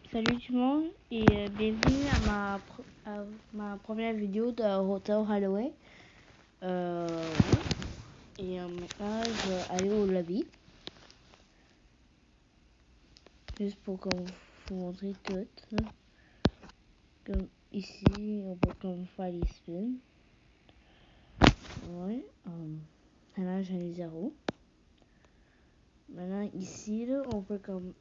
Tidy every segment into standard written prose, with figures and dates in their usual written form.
Salut tout le monde et bienvenue à ma première vidéo de Hotel Holloway. Ouais. Et maintenant, je vais aller au lobby. Juste pour vous montrer tout. Hein. Comme ici, on peut comme faire les spins. Ouais. Maintenant, j'en ai 0. Maintenant, ici, là, on peut comme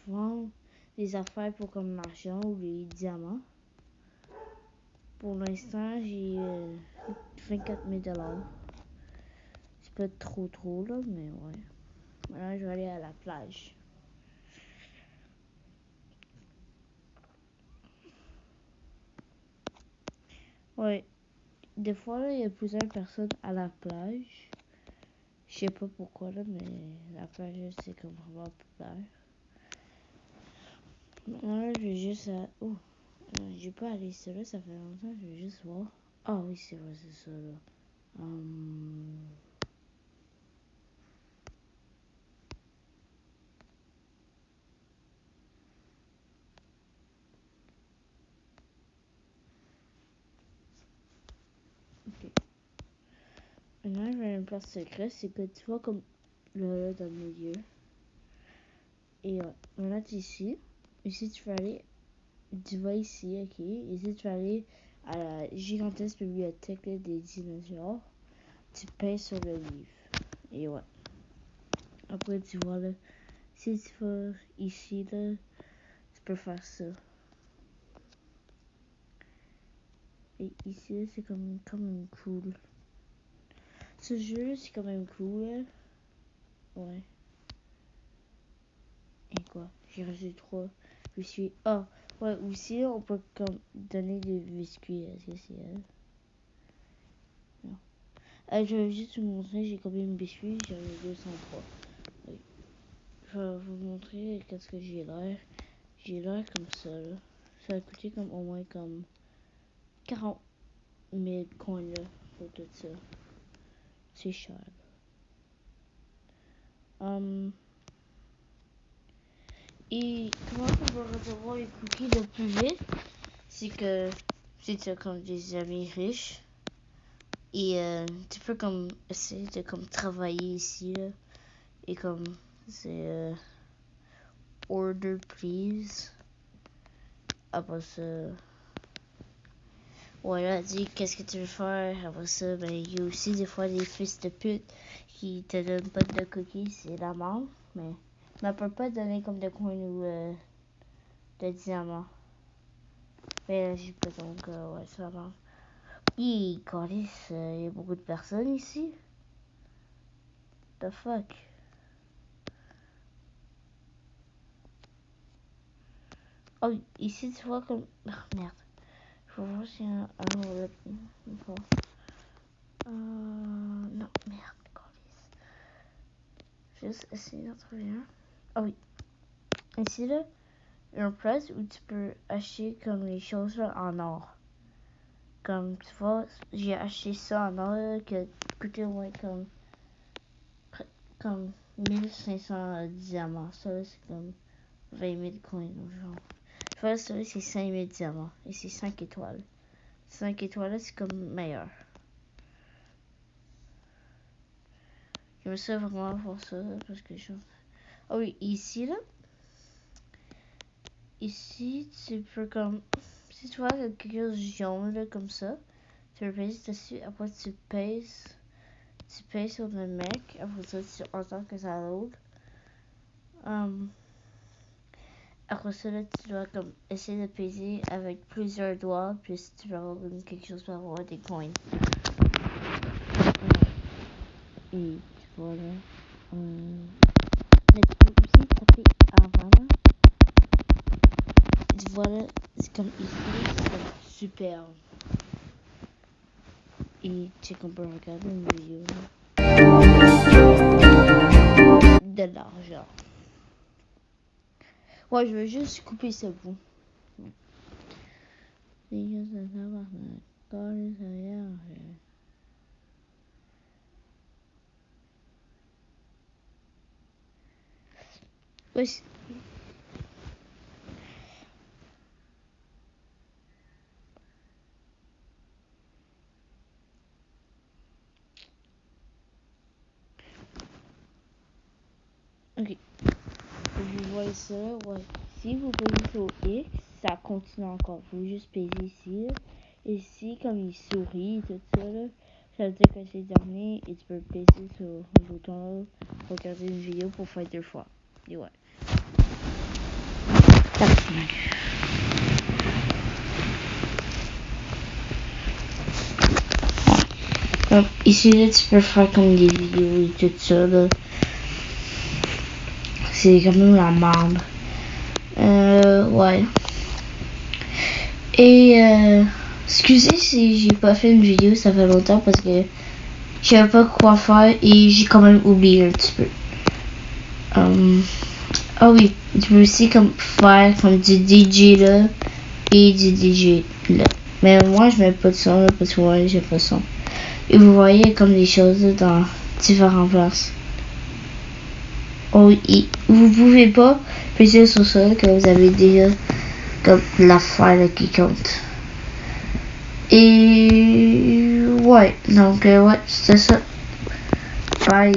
vendre des affaires pour comme l'argent ou les diamants. Pour l'instant, j'ai 24 000 $. C'est pas trop là, mais ouais. Maintenant, je vais aller à la plage. Ouais. Des fois, là, il y a plusieurs personnes à la plage. Je sais pas pourquoi, là, mais la plage, c'est comme vraiment populaire. Maintenant, je vais juste... Oh, j'ai pas allé ça là, ça fait longtemps, je vais juste voir. Ah oui, c'est vrai, c'est ça, là. Ok. Maintenant, je vais à une place secrète, c'est que tu vois comme là, dans le milieu. Et maintenant, tu es ici. Ici, tu vas aller... Tu vas ici, ok. Ici, tu vas aller à la gigantesque bibliothèque là, des dinosaures. Tu payes sur le livre. Et ouais. Après, tu vois là, si tu vas ici là, tu peux faire ça. Et ici, c'est comme même cool. Ce jeu, c'est quand même cool. Là. Ouais. Et quoi? J'ai reçu 3 biscuits. Ah, ouais, aussi, on peut comme donner des biscuits. Est-ce que c'est elle? Non. Je vais juste vous montrer, j'ai combien de biscuits. J'en ai 203. Oui. Je vais vous montrer qu'est-ce que j'ai l'air. J'ai l'air comme ça, là. Ça a coûté comme au moins comme 40 000 coins, là, pour tout ça. C'est cher. Et comment on peut recevoir les cookies le plus vite? C'est que si tu as comme des amis riches et tu peux comme essayer de comme travailler ici là, et comme c'est order please. Après ça, voilà, dis qu'est-ce que tu veux faire. Après ça, ben il y a aussi des fois des fils de pute qui te donnent pas de cookies, c'est la mort, mais ne peut pas donner comme de coins ou de diamants. Mais j'ai pas donc ouais ça va. Il y a beaucoup de personnes ici. The fuck. Oh, ici tu vois comme... Oh, merde. Faut voir s'il y a un roulette. Non, merde. Juste essayer d'en trouver un. Oh oui. Ici là, une place où tu peux acheter comme les choses là, en or. Comme tu vois, j'ai acheté ça en or là, qui a coûté au moins comme 1500 diamants. Ça là, c'est comme 20 000 coins genre. Voilà, celui c'est 5 000 diamants. Et c'est 5 étoiles. 5 étoiles, c'est comme meilleur. J'aime ça vraiment pour ça. Parce que je... Ah oui, ici, là. Ici, tu peux comme... Si tu vois quelque chose de jaune, là, comme ça. Tu peux payer dessus. Après, tu pèses. Tu pèses sur le mec. Après ça, tu entends que ça load. Après ça, là, tu dois comme essayer de peser avec plusieurs doigts. Puis si tu veux avoir quelque chose pour avoir des coins. Et tu vois là. Mais tu peux aussi taper avant là. Tu vois là, c'est comme ici, c'est comme super. Et tu sais qu'on peut regarder une vidéo là. De l'argent. Ouais, je veux juste couper ce bout. Ouais, Ok. Vous voyez ça, ouais. Si vous posez sur X, ça continue encore. Vous juste peser ici. Et si, comme il sourit, tout ça, là, ça veut dire que c'est terminé. Et tu peux peser sur le bouton pour regarder une vidéo pour faire 2 fois. Et ouais. Donc, ici, là, tu peux faire comme des vidéos et tout ça, là. C'est quand même la merde. Ouais. Et, excusez si j'ai pas fait une vidéo, ça fait longtemps parce que je savais pas quoi faire et j'ai quand même oublié un petit peu. Ah oui, tu peux aussi comme faire comme du DJ là et du DJ là. Mais moi je mets pas de son là parce que ouais, j'ai pas de son. Et vous voyez comme des choses là, dans différentes places. Oh, et vous pouvez pas peser sur ça que vous avez déjà comme l'affaire qui compte. Et ouais, donc ouais, c'était ça. Bye.